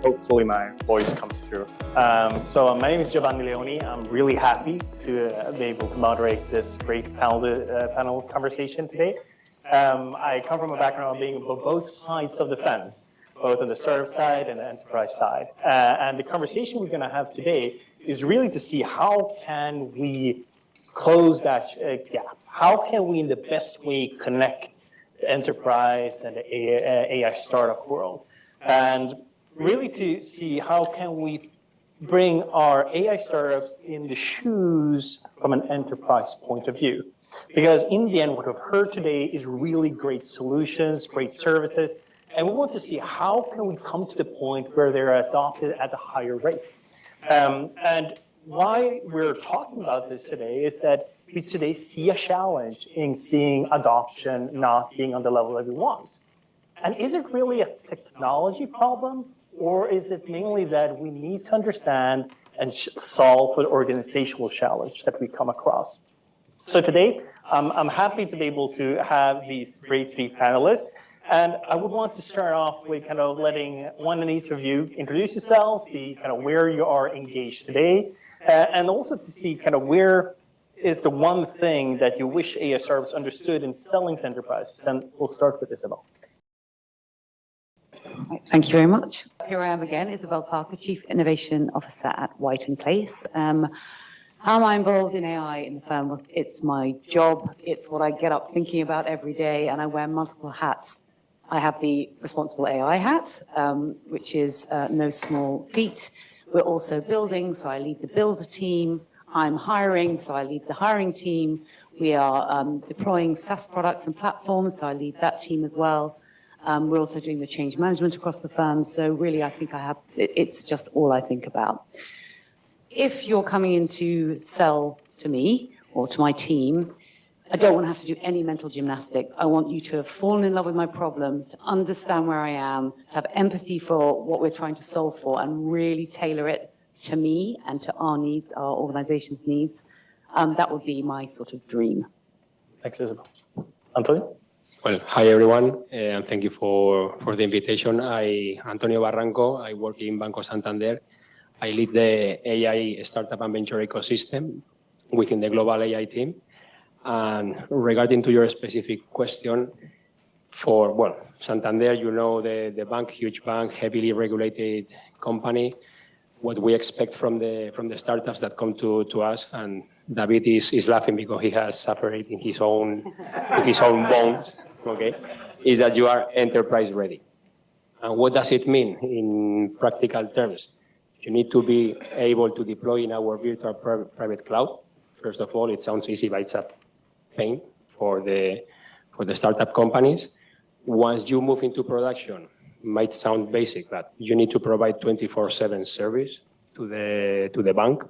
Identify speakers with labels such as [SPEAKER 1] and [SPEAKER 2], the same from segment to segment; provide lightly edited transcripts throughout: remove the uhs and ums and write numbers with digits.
[SPEAKER 1] Hopefully my voice comes through. So my name is Giovanni Leoni. I'm really happy to be able to moderate this great panel conversation today. I come from a background of being on both sides of the fence, both on the startup side and the enterprise side. And the conversation we're going to have today is really to see how can we close that gap. How can we, in the best way, connect the enterprise and the AI startup world? And really to see how can we bring our AI startups in the shoes from an enterprise point of view. Because in the end, what we've heard today is really great solutions, great services, and we want to see how can we come to the point where they're adopted at a higher rate. And why we're talking about this today is that we today see a challenge in seeing adoption not being on the level that we want. And is it really a technology problem? Or is it mainly that we need to understand and solve for the organizational challenge that we come across? So today, I'm happy to be able to have these great three panelists. And I would want to start off with kind of letting one and each of you introduce yourself, see kind of where you are engaged today, and also to see kind of where is the one thing that you wish AI startups understood in selling to enterprises. And we'll start with Isabel.
[SPEAKER 2] Thank you very much. Here I am again, Isabel Parker, Chief Innovation Officer at White & Case. How am I involved in AI in the firm? Well, it's my job. It's what I get up thinking about every day, and I wear multiple hats. I have the responsible AI hat, which is no small feat. We're also building, so I lead the builder team. I'm hiring, so I lead the hiring team. We are deploying SaaS products and platforms, so I lead that team as well. We're also doing the change management across the firm. So really, I think it's just all I think about. If you're coming in to sell to me or to my team, I don't want to have to do any mental gymnastics. I want you to have fallen in love with my problem, to understand where I am, to have empathy for what we're trying to solve for, and really tailor it to me and to our needs, our organization's needs. That would be my sort of dream.
[SPEAKER 1] Thanks, Isabel. Antonio?
[SPEAKER 3] Well, hi everyone, and thank you for the invitation. Antonio Barranco, I work in Banco Santander. I lead the AI startup and venture ecosystem within the global AI team. And regarding to your specific question, Santander, you know, the bank, huge bank, heavily regulated company. What we expect from the startups that come to us, and David is laughing because he has suffered in his own bones. Okay, is that you are enterprise ready. And what does it mean in practical terms? You need to be able to deploy in our virtual private cloud. First of all, it sounds easy, but it's a pain for the startup companies. Once you move into production, it might sound basic, but you need to provide 24/7 service to the bank.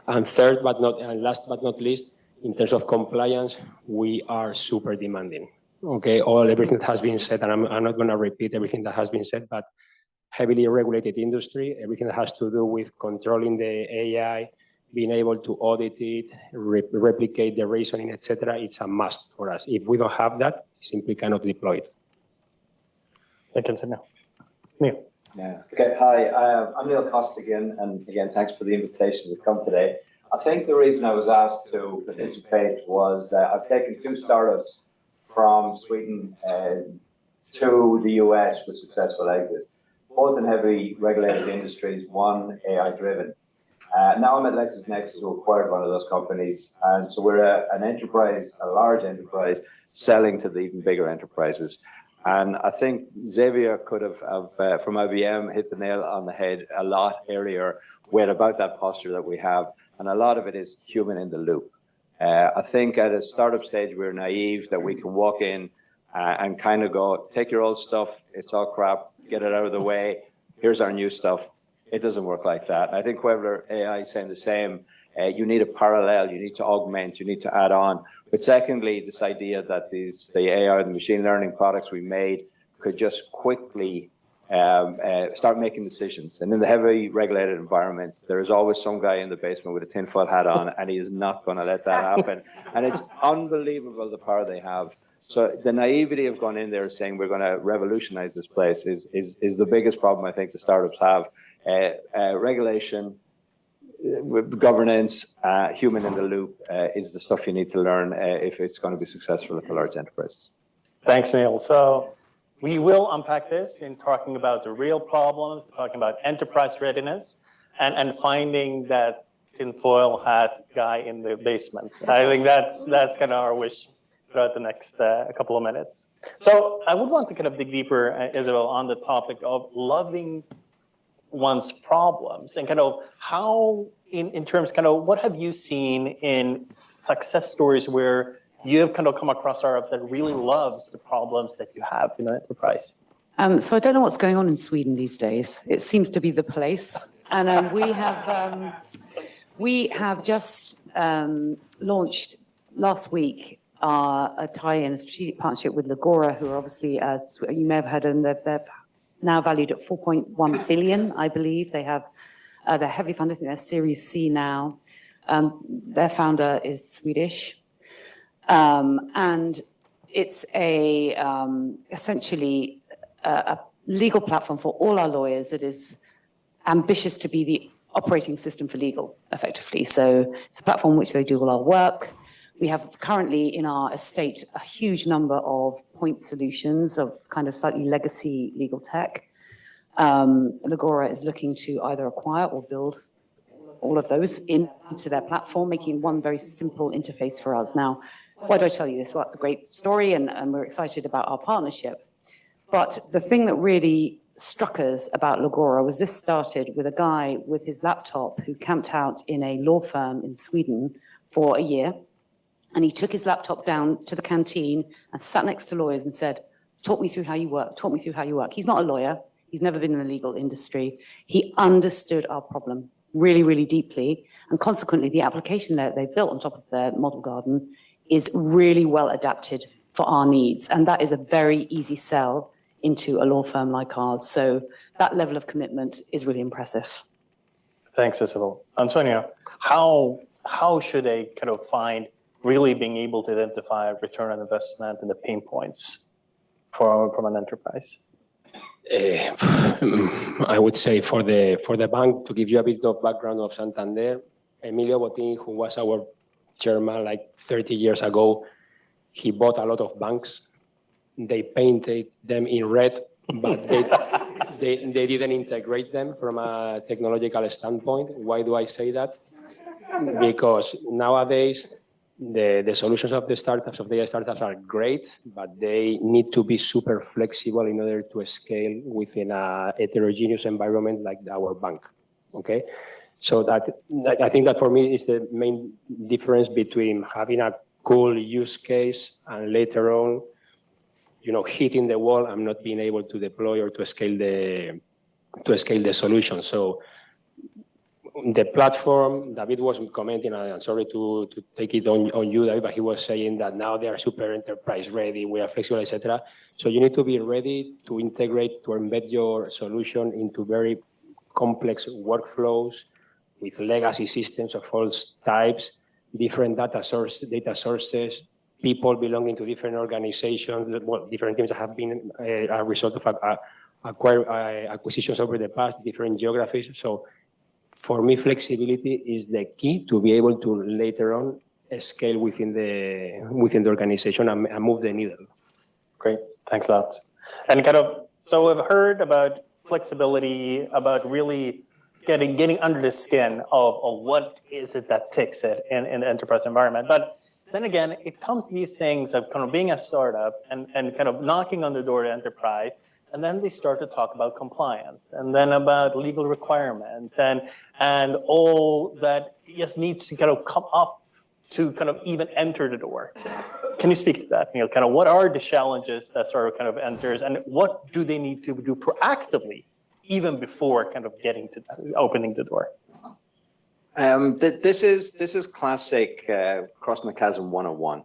[SPEAKER 3] And third, and last but not least, in terms of compliance, we are super demanding. Okay, everything that has been said, and I'm not going to repeat everything that has been said, but heavily regulated industry, everything that has to do with controlling the AI, being able to audit it, replicate the reasoning, etc., it's a must for us. If we don't have that, we simply cannot deploy it.
[SPEAKER 1] Thank you, Neil.
[SPEAKER 4] Yeah. Okay. Hi, I'm Neil Costigan, and again, thanks for the invitation to come today. I think the reason I was asked to participate was I've taken two startups from Sweden to the US with successful exits, both in heavily regulated industries, one AI-driven. Now I'm at LexisNexis, who acquired one of those companies, and so we're an enterprise, a large enterprise, selling to the even bigger enterprises. And I think Xavier could have from IBM, hit the nail on the head a lot earlier with about that posture that we have, and a lot of it is human in the loop. I think at a startup stage, we're naive that we can walk in and kind of go, take your old stuff, it's all crap, get it out of the way, here's our new stuff. It doesn't work like that. I think whoever AI is saying the same, you need a parallel, you need to augment, you need to add on. But secondly, this idea that the AI, the machine learning products we made could just quickly start making decisions. And in the heavily regulated environment, there is always some guy in the basement with a tinfoil hat on, and he is not going to let that happen. And it's unbelievable the power they have. So the naivety of going in there saying we're going to revolutionize this place is the biggest problem I think the startups have. Regulation, governance, human in the loop is the stuff you need to learn if it's going to be successful at the large enterprises.
[SPEAKER 1] Thanks, Neil. So we will unpack this in talking about the real problems, talking about enterprise readiness, and finding that tinfoil hat guy in the basement. I think that's kind of our wish throughout the next couple of minutes. So I would want to kind of dig deeper, Isabel, on the topic of loving one's problems and kind of how, in terms, kind of what have you seen in success stories where you have kind of come across startup that really loves the problems that you have in an enterprise?
[SPEAKER 2] So I don't know what's going on in Sweden these days. It seems to be the place. And we have just launched last week a tie-in, a strategic partnership with Legora, who are obviously, as you may have heard, and they're now valued at 4.1 billion, I believe. They have, they're heavily funded, I think they're Series C now. Their founder is Swedish. And it's essentially a legal platform for all our lawyers that is ambitious to be the operating system for legal, effectively. So it's a platform which they do all our work. We have currently in our estate a huge number of point solutions of kind of slightly legacy legal tech. Legora is looking to either acquire or build all of those into their platform, making one very simple interface for us. Now, why do I tell you this? Well, it's a great story and we're excited about our partnership. But the thing that really struck us about Legora was this started with a guy with his laptop who camped out in a law firm in Sweden for a year. And he took his laptop down to the canteen and sat next to lawyers and said, talk me through how you work, talk me through how you work. He's not a lawyer. He's never been in the legal industry. He understood our problem really, really deeply. And consequently, the application that they built on top of their model garden is really well adapted for our needs. And that is a very easy sell into a law firm like ours. So that level of commitment is really impressive.
[SPEAKER 1] Thanks, Isabel. Antonio, how should they kind of find really being able to identify return on investment and the pain points from an enterprise?
[SPEAKER 3] I would say for the bank, to give you a bit of background of Santander, Emilio Botín, who was our chairman like 30 years ago, he bought a lot of banks. They painted them in red, but they didn't integrate them from a technological standpoint. Why do I say that? Because nowadays, the solutions of the startups, of the startups are great, but they need to be super flexible in order to scale within a heterogeneous environment like our bank, okay? So that I think that for me is the main difference between having a cool use case and later on, hitting the wall and not being able to deploy or to scale the solution. So the platform, David was commenting, and I'm sorry to take it on you, David, but he was saying that now they are super enterprise ready, we are flexible, etc. So you need to be ready to integrate, to embed your solution into very complex workflows with legacy systems of all types, different data sources, people belonging to different organizations, different teams that have been a result of acquisitions over the past, different geographies. So for me, flexibility is the key to be able to later on scale within the organization and move the needle.
[SPEAKER 1] Great, thanks a lot. And kind of, so we've heard about flexibility, about really getting under the skin of what is it that ticks it in the enterprise environment. But then again, it comes to these things of kind of being a startup and kind of knocking on the door to enterprise, and then they start to talk about compliance and then about legal requirements and all that just needs to kind of come up to kind of even enter the door. Can you speak to that, Neil? Kind of what are the challenges that sort of kind of enters and what do they need to do proactively even before kind of getting to that, opening the door?
[SPEAKER 4] This is classic crossing the chasm 101,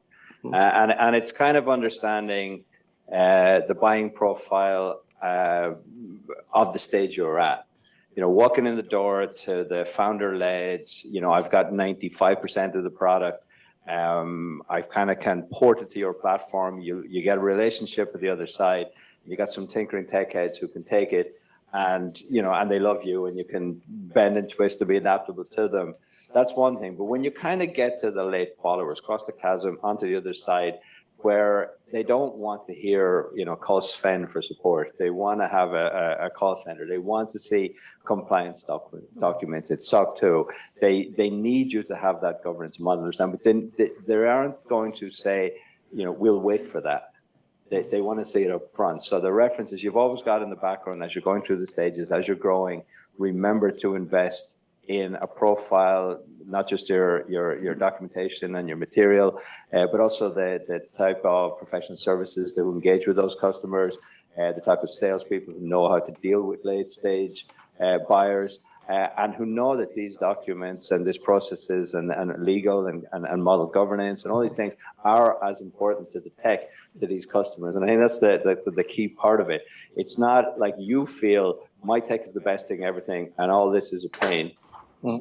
[SPEAKER 4] and it's kind of understanding the buying profile of the stage you're at. Walking in the door to the founder-led, I've got 95% of the product, I kind of can port it to your platform. You get a relationship with the other side. You got some tinkering tech heads who can take it, and and they love you, and you can bend and twist to be adaptable to them. That's one thing. But when you kind of get to the late followers, cross the chasm onto the other side, where they don't want to hear, call Sven for support. They want to have a call center. They want to see compliance documented, SOC 2. They need you to have that governance model, but then they aren't going to say, we'll wait for that. They want to see it up front. So the references you've always got in the background as you're going through the stages, as you're growing, remember to invest in a profile, not just your documentation and your material, but also the type of professional services that will engage with those customers, the type of salespeople who know how to deal with late stage buyers, and who know that these documents and these processes and legal and model governance and all these things are as important to the tech to these customers. And I think that's the key part of it. It's not like you feel my tech is the best thing, everything, and all this is a pain.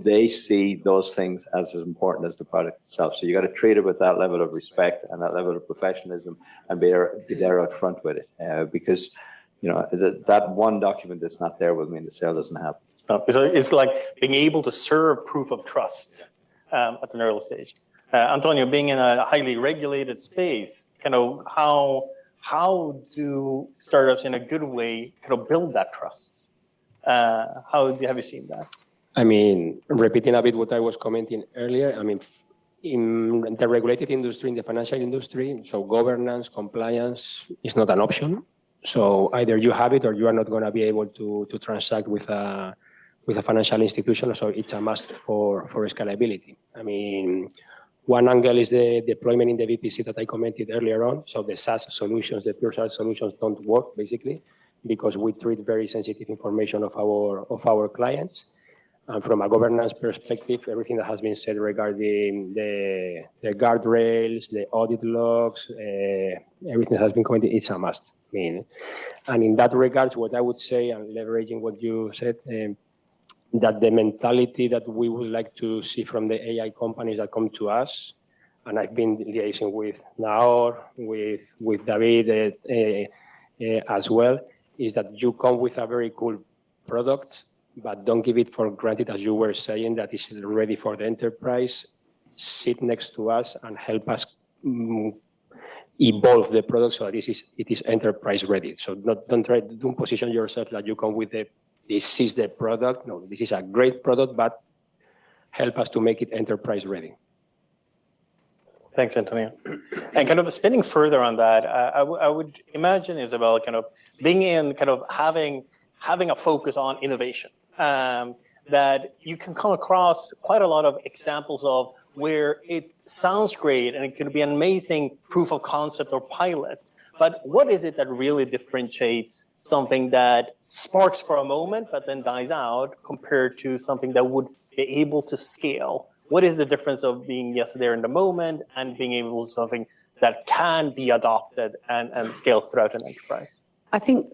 [SPEAKER 4] They see those things as important as the product itself. So you got to treat it with that level of respect and that level of professionalism, and be there up front with it. Because that one document that's not there will mean the sale doesn't happen.
[SPEAKER 1] So it's like being able to serve proof of trust at an early stage. Antonio, being in a highly regulated space, how do startups in a good way build that trust? How have you seen that?
[SPEAKER 3] I mean, repeating a bit what I was commenting earlier, I mean, in the regulated industry, in the financial industry, so governance, compliance is not an option. So either you have it or you are not going to be able to transact with a financial institution. So it's a must for scalability. I mean, one angle is the deployment in the VPC that I commented earlier on. So the SaaS solutions, the pure SaaS solutions don't work basically because we treat very sensitive information of our clients. And from a governance perspective, everything that has been said regarding the guardrails, the audit logs, everything that has been commented, it's a must. I mean, and in that regards, what I would say, and leveraging what you said, that the mentality that we would like to see from the AI companies that come to us, and I've been liaising with Naor, with David as well, is that you come with a very cool product, but don't give it for granted, as you were saying, that it's ready for the enterprise. Sit next to us and help us evolve the product so that it is enterprise ready. So don't position yourself that you come with this is the product. No, this is a great product, but help us to make it enterprise ready.
[SPEAKER 1] Thanks, Antonio. And spinning further on that, I would imagine, Isabel, being in having a focus on innovation. That you can come across quite a lot of examples of where it sounds great and it could be an amazing proof of concept or pilots, but what is it that really differentiates something that sparks for a moment but then dies out compared to something that would be able to scale? What is the difference of being there in the moment and being able to something that can be adopted and scaled throughout an enterprise?
[SPEAKER 2] I think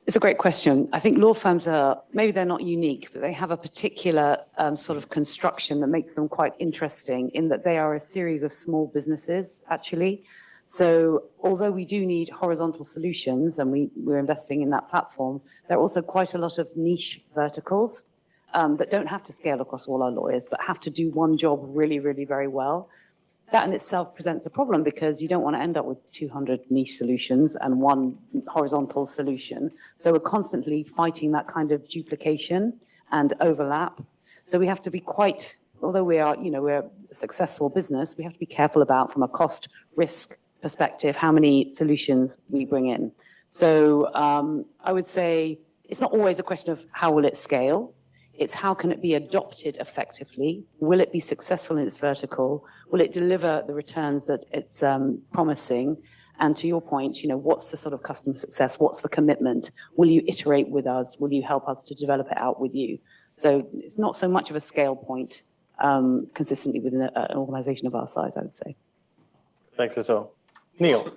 [SPEAKER 2] it's a great question. I think law firms maybe they're not unique, but they have a particular sort of construction that makes them quite interesting in that they are a series of small businesses, actually. So although we do need horizontal solutions and we're investing in that platform, there are also quite a lot of niche verticals that don't have to scale across all our lawyers, but have to do one job really, really very well. That in itself presents a problem because you don't want to end up with 200 niche solutions and one horizontal solution. So we're constantly fighting that kind of duplication and overlap. So we have to be although we're a successful business, we have to be careful about, from a cost risk perspective, how many solutions we bring in. So I would say it's not always a question of how will it scale. It's how can it be adopted effectively? Will it be successful in its vertical? Will it deliver the returns that it's promising? And to your point, what's the sort of customer success? What's the commitment? Will you iterate with us? Will you help us to develop it out with you? So it's not so much of a scale point consistently within an organization of our size, I would say.
[SPEAKER 1] Thanks, Isabel. Neil,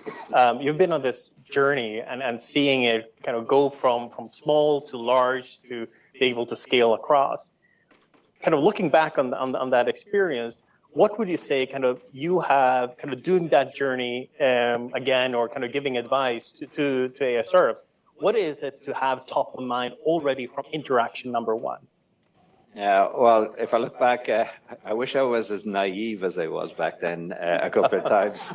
[SPEAKER 1] you've been on this journey and seeing it go from small to large to be able to scale across. Looking back on that experience, what would you say kind of you have kind of doing that journey again, or kind of giving advice to a startup? What is it to have top of mind already from interaction number one?
[SPEAKER 4] Yeah, well, if I look back, I wish I was as naive as I was back then a couple of times,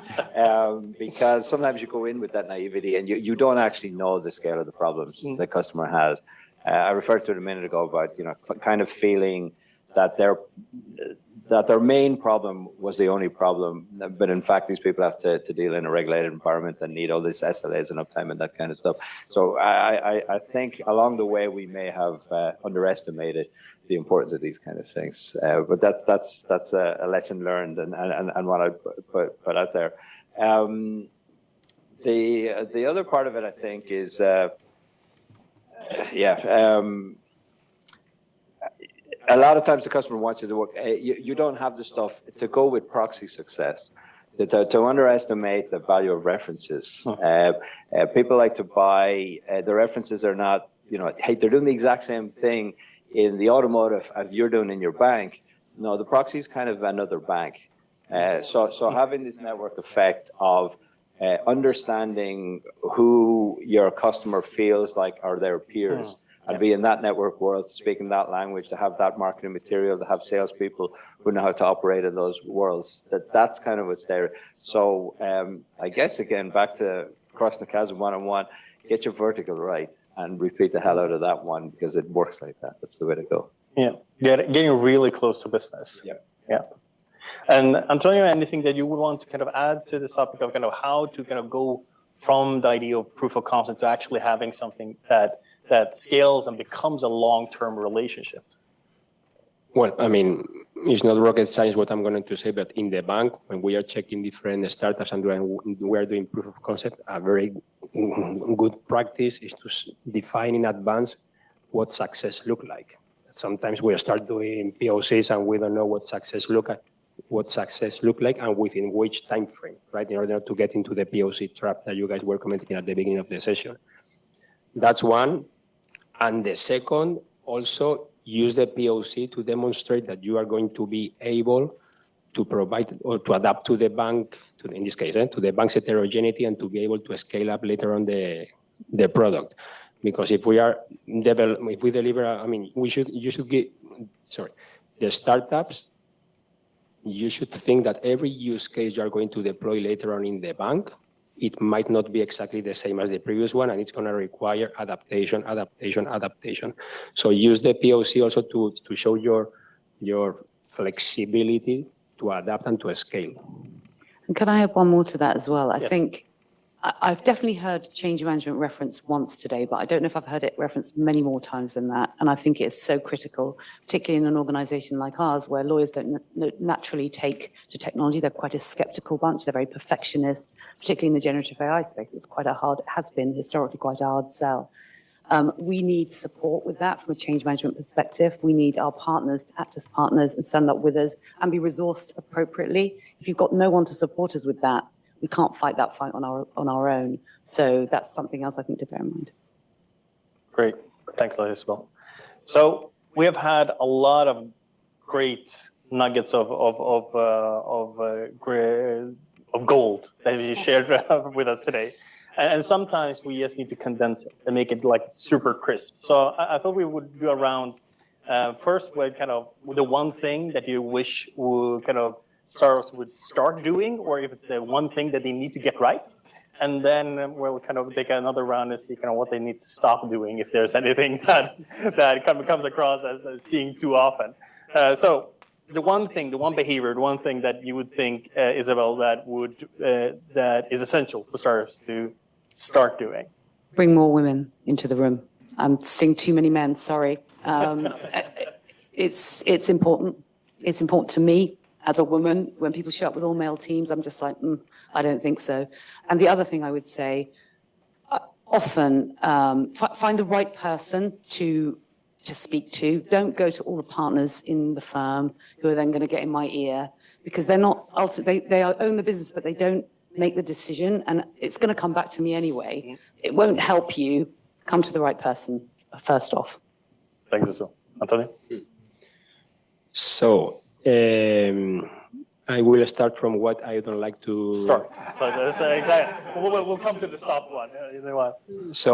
[SPEAKER 4] because sometimes you go in with that naivety and you don't actually know the scale of the problems the customer has. I referred to it a minute ago about, kind of feeling that their main problem was the only problem, but in fact, these people have to deal in a regulated environment and need all this SLAs and uptime and that kind of stuff. So I think along the way we may have underestimated the importance of these kind of things, but that's a lesson learned and what I put out there. The other part of it, I think, is a lot of times the customer wants you to work. You don't have the stuff to go with proxy success. To underestimate the value of references. People like to buy, the references are not, hey, they're doing the exact same thing in the automotive as you're doing in your bank. No, the proxy is kind of another bank. So having this network effect of understanding who your customer feels like are their peers, and be in that network world, speaking that language, to have that marketing material, to have salespeople who know how to operate in those worlds, that's kind of what's there. So I guess, again, back to crossing the chasm one-on-one, get your vertical right and repeat the hell out of that one, because it works like that. That's the way to go. Yeah,
[SPEAKER 1] getting really close to business. Yeah. And Antonio, anything that you would want to kind of add to this topic of kind of how to kind of go from the idea of proof of concept to actually having something that scales and becomes a long-term relationship?
[SPEAKER 3] Well, I mean, it's not rocket science what I'm going to say, but in the bank, when we are checking different startups and we are doing proof of concept, a very good practice is to define in advance what success look like. Sometimes we start doing POCs and we don't know what success look like and within which time frame, right? In order to get into the POC trap that you guys were commenting at the beginning of the session. That's one. And the second, also use the POC to demonstrate that you are going to be able to provide or to adapt to the bank, in this case, to the bank's heterogeneity, and to be able to scale up later on the product. Because if we deliver, I mean, the startups, you should think that every use case you are going to deploy later on in the bank, it might not be exactly the same as the previous one, and it's going to require adaptation. So use the POC also to show your flexibility to adapt and to scale.
[SPEAKER 2] And can I add one more to that as well? I
[SPEAKER 1] Yes.
[SPEAKER 2] think I've definitely heard change management referenced once today, but I don't know if I've heard it referenced many more times than that. And I think it's so critical, particularly in an organization like ours, where lawyers don't naturally take to technology. They're quite a skeptical bunch. They're very perfectionist, particularly in the generative AI space. It's has been historically quite a hard sell. We need support with that from a change management perspective. We need our partners to act as partners and stand up with us and be resourced appropriately. If you've got no one to support us with that, we can't fight that fight on our own. So that's something else I think to bear in mind.
[SPEAKER 1] Great. Thanks, Isabel. So we have had a lot of great nuggets of gold that you shared with us today. And sometimes we just need to condense it and make it like super crisp. So I thought we would do around first with kind of the one thing that you wish would kind of startups would start doing, or if it's the one thing that they need to get right. And then we'll kind of take another round and see kind of what they need to stop doing if there's anything that comes across as seeing too often. So the one behavior, the one thing that you would think, Isabel, that is essential for startups to start doing.
[SPEAKER 2] Bring more women into the room. I'm seeing too many men, sorry. It's important. It's important to me. As a woman, when people show up with all male teams, I'm just like, I don't think so. And the other thing I would say, often find the right person to speak to. Don't go to all the partners in the firm who are then going to get in my ear, because they're not, they own the business, but they don't make the decision. And it's going to come back to me anyway. It won't help you. Come to the right person first off.
[SPEAKER 1] Thanks as well. Antonio?
[SPEAKER 3] So, I will start from what I don't like to
[SPEAKER 1] Start. So that's exactly. We'll come to the soft one. Either one.
[SPEAKER 3] So,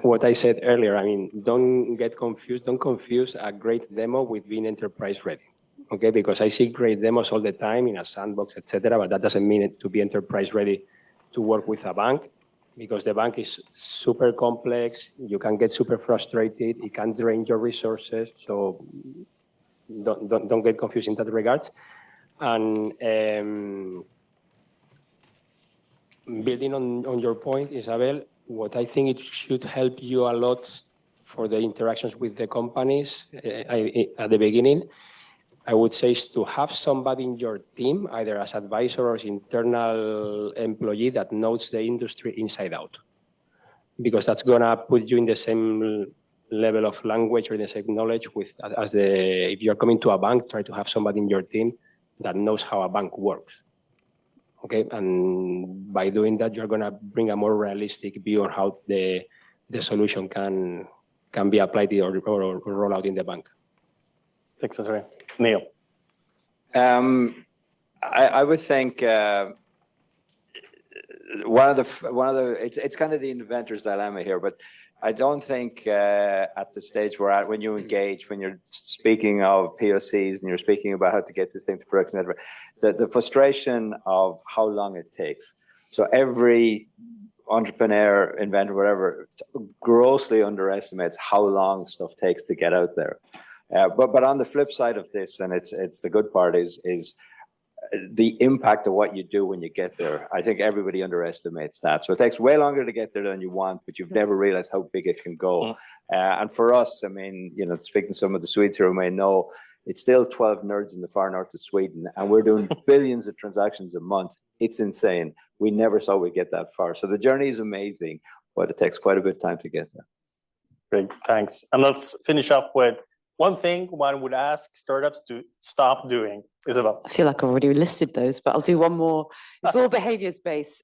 [SPEAKER 3] what I said earlier, I mean, don't get confused. Don't confuse a great demo with being enterprise ready. Okay, because I see great demos all the time in a sandbox, etc. But that doesn't mean it to be enterprise ready to work with a bank, because the bank is super complex. You can get super frustrated. It can drain your resources. So don't get confused in that regard. And building on your point, Isabel, what I think it should help you a lot for the interactions with the companies at the beginning, I would say, is to have somebody in your team, either as advisor or as internal employee, that knows the industry inside out. Because that's gonna put you in the same level of language or in the same knowledge if you're coming to a bank, try to have somebody in your team that knows how a bank works. Okay, and by doing that, you're gonna bring a more realistic view on how the solution can be applied or roll out in the bank.
[SPEAKER 1] Thanks, Andre. Neil.
[SPEAKER 4] I would think one of the it's kind of the inventor's dilemma here, but I don't think at the stage we're at, when you engage, when you're speaking of POCs and you're speaking about how to get this thing to production, the frustration of how long it takes. So every entrepreneur, inventor, whatever, grossly underestimates how long stuff takes to get out there. But on the flip side of this, and it's the good part, is the impact of what you do when you get there. I think everybody underestimates that. So it takes way longer to get there than you want, but you've never realized how big it can go. And for us, I mean, you know, speaking to some of the Swedes here who may know, it's still 12 nerds in the far north of Sweden, and we're doing billions of transactions a month. It's insane. We never thought we'd get that far. So the journey is amazing, but it takes quite a bit of time to get there.
[SPEAKER 1] Great, thanks. And let's finish up with one thing one would ask startups to stop doing. Isabel.
[SPEAKER 2] I feel like I've already listed those, but I'll do one more. It's all behaviors based.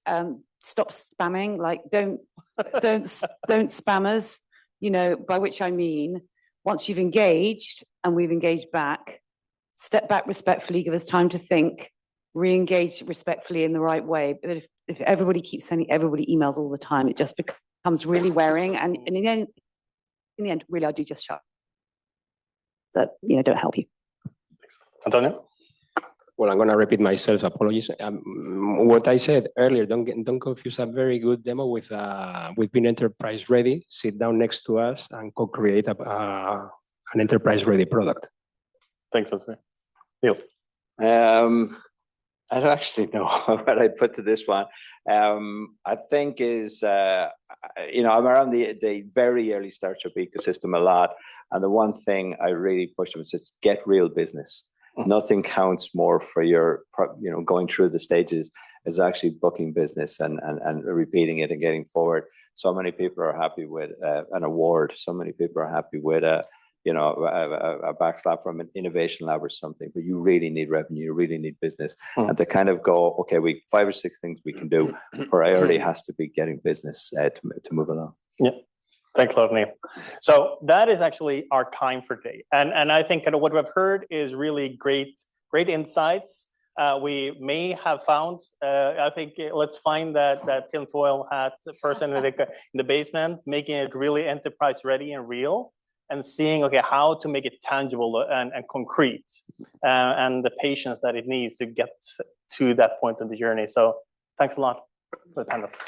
[SPEAKER 2] Stop spamming. Like don't spam us. You know, by which I mean, once you've engaged and we've engaged back, step back respectfully, give us time to think, re-engage respectfully in the right way. But if everybody keeps sending everybody emails all the time, it just becomes really wearing. And in the end, really, I do just shut. That, you know, don't help you.
[SPEAKER 1] Antonio?
[SPEAKER 3] Well, I'm going to repeat myself. Apologies. What I said earlier, don't confuse a very good demo with being enterprise ready. Sit down next to us and co-create an enterprise ready product.
[SPEAKER 1] Thanks, Antonio. Neil?
[SPEAKER 4] I don't actually know what I put to this one. I think is, you know, I'm around the very early startup ecosystem a lot. And the one thing I really push them is get real business. Nothing counts more for your, you know, going through the stages is actually booking business and repeating it and getting forward. So many people are happy with an award. So many people are happy with a backslap from an innovation lab or something. But you really need revenue. You really need business. And to kind of go, okay, 5 or 6 things we can do. Priority has to be getting business to move along.
[SPEAKER 1] Yeah. Thanks a lot, Neil. So that is actually our time for today. And I think what we've heard is really great insights. We may have found, I think let's find that tinfoil hat person in the basement, making it really enterprise ready and real, and seeing, okay, how to make it tangible and concrete, and the patience that it needs to get to that point of the journey. So thanks a lot for the panelists.